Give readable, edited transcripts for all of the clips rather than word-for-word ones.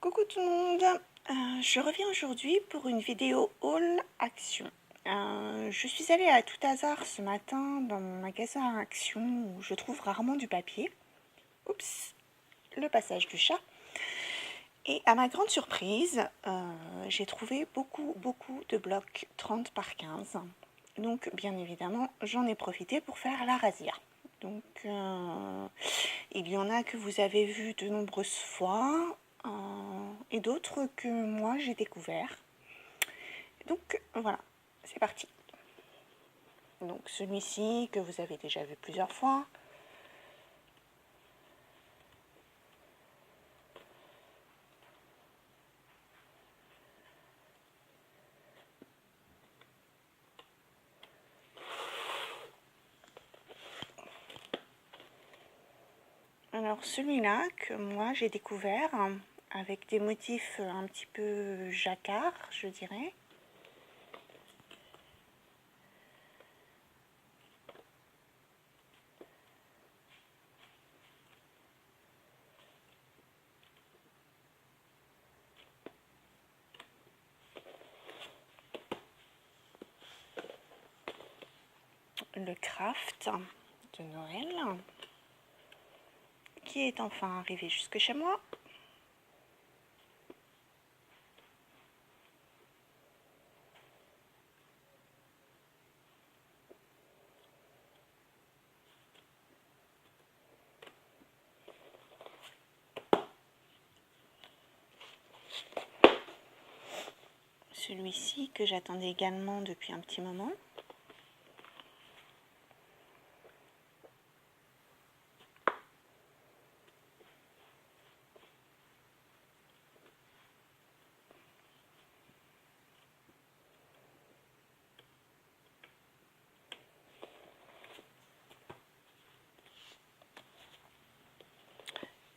Coucou tout le monde, je reviens aujourd'hui pour une vidéo haul Action. Je suis allée à tout hasard ce matin dans mon magasin Action où je trouve rarement du papier. Oups, le passage du chat. Et à ma grande surprise, j'ai trouvé beaucoup de blocs 30 par 15. Donc bien évidemment, j'en ai profité pour faire la razzia. Donc il y en a que vous avez vu de nombreuses fois et d'autres que moi j'ai découvert. Donc voilà, c'est parti. Donc celui-ci que vous avez déjà vu plusieurs fois. Alors celui-là que moi j'ai découvert avec des motifs un petit peu jacquard, je dirais. Le craft de Noël qui est enfin arrivé jusque chez moi. Celui-ci que j'attendais également depuis un petit moment.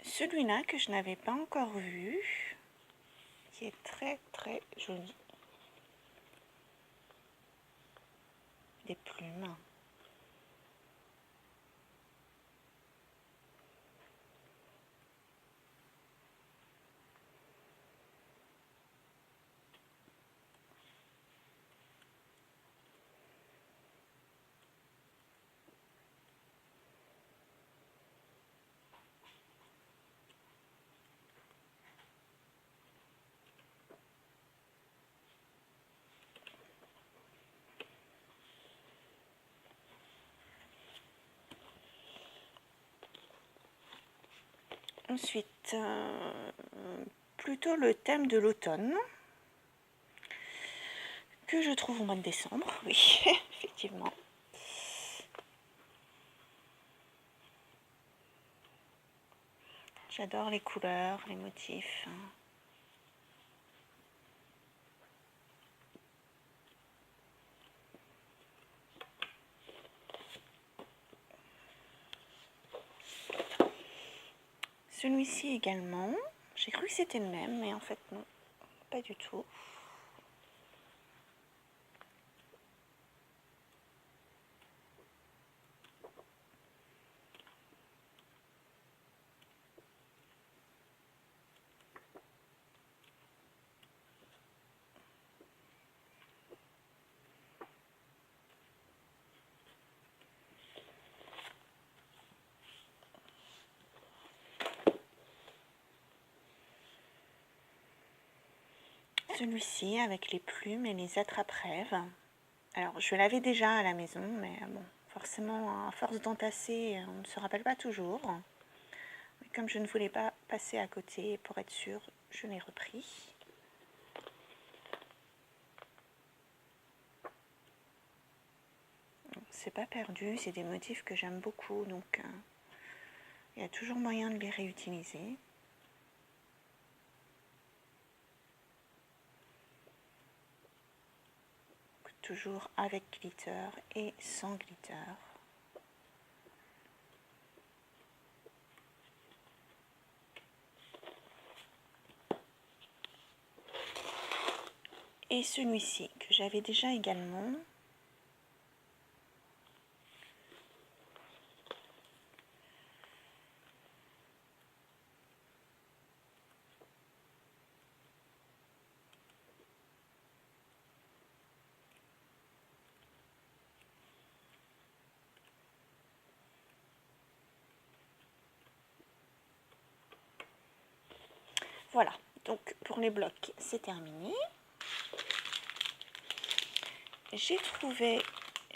Celui-là que je n'avais pas encore vu, qui est très joli. Des plumes. Ensuite, plutôt le thème de l'automne, que je trouve au mois de décembre, oui, effectivement. J'adore les couleurs, les motifs. Celui-ci également, j'ai cru que c'était le même, mais en fait non, pas du tout. Celui-ci avec les plumes et les attrape-rêves. Alors je l'avais déjà à la maison, mais bon, forcément à force d'entasser, on ne se rappelle pas toujours. Mais comme je ne voulais pas passer à côté pour être sûre, je l'ai repris. C'est pas perdu, c'est des motifs que j'aime beaucoup, donc il y a toujours moyen de les réutiliser. Toujours avec glitter et sans glitter. Et celui-ci que j'avais déjà également. Voilà, donc pour les blocs, c'est terminé. J'ai trouvé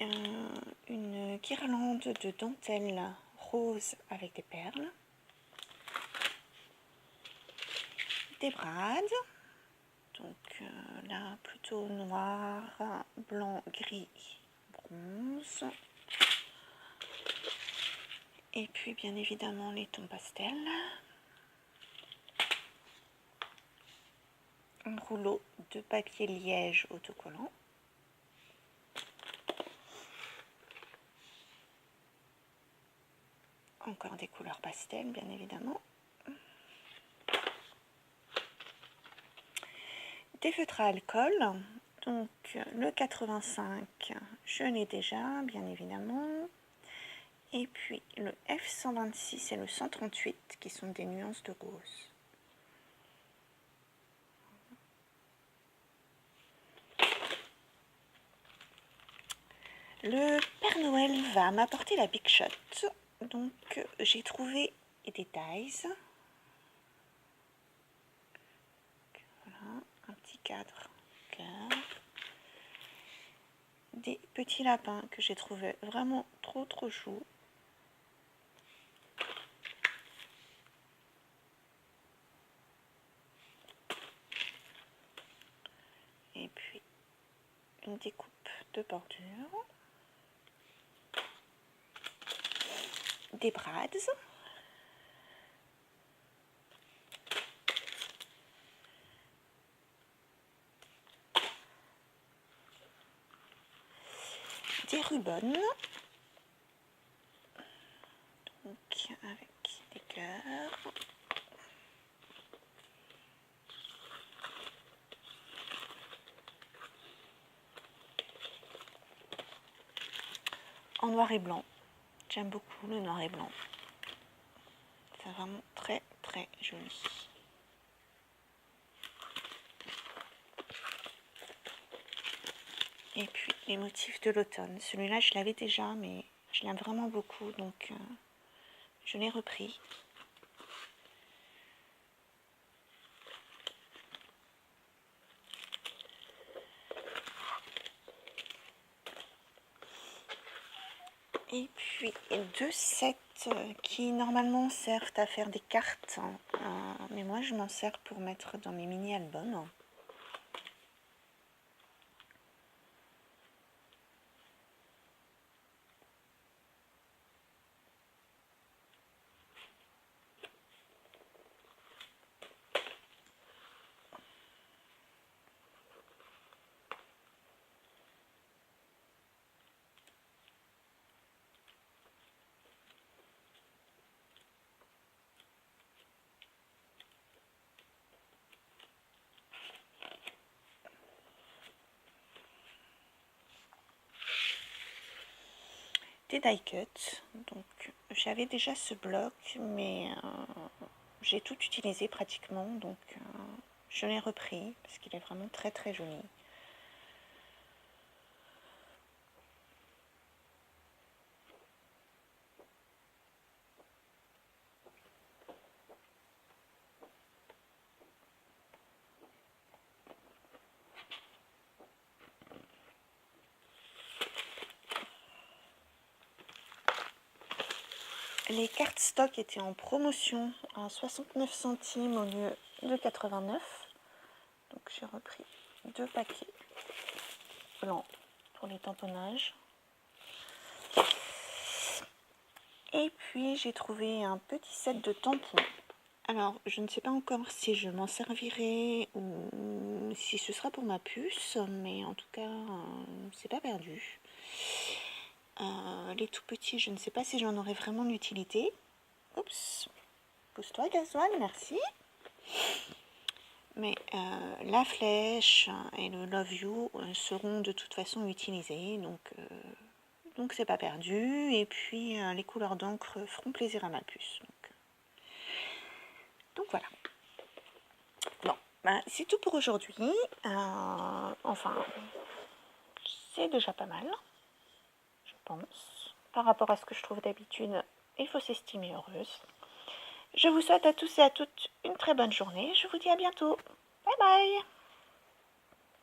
une guirlande de dentelle rose avec des perles, des brades, donc là plutôt noir, blanc, gris, bronze, et puis bien évidemment les tons pastels, un rouleau de papier liège autocollant, encore des couleurs pastel bien évidemment, des feutres à alcool, donc le 85 je l'ai déjà bien évidemment, et puis le F126 et le 138 qui sont des nuances de rose. Le Père Noël va m'apporter la Big Shot, donc j'ai trouvé des dies. Voilà, un petit cadre cœur. Des petits lapins que j'ai trouvé vraiment trop chou. Et puis une découpe de bordure. Des brades. Des rubans. Donc avec des cœurs. En noir et blanc. J'aime beaucoup le noir et blanc. C'est vraiment très joli. Et puis les motifs de l'automne. Celui-là, je l'avais déjà, mais je l'aime vraiment beaucoup, donc je l'ai repris. Et puis deux sets qui normalement servent à faire des cartes, mais moi je m'en sers pour mettre dans mes mini-albums. Des die cuts, donc j'avais déjà ce bloc, mais j'ai tout utilisé pratiquement, donc je l'ai repris parce qu'il est vraiment très joli. Les cartes stock étaient en promotion à 69 centimes au lieu de 89. Donc j'ai repris deux paquets blancs pour les tamponnages. Et puis j'ai trouvé un petit set de tampons. Alors je ne sais pas encore si je m'en servirai ou si ce sera pour ma puce, mais en tout cas c'est pas perdu. Les tout petits, je ne sais pas si j'en aurai vraiment l'utilité. Oups, pousse-toi gasoil, merci. Mais la flèche et le Love You seront de toute façon utilisés, donc c'est pas perdu. Et puis les couleurs d'encre feront plaisir à ma puce. Donc voilà. Bon, ben, c'est tout pour aujourd'hui. Enfin, c'est déjà pas mal, je pense. Par rapport à ce que je trouve d'habitude, il faut s'estimer heureuse. Je vous souhaite à tous et à toutes une très bonne journée. Je vous dis à bientôt. Bye bye.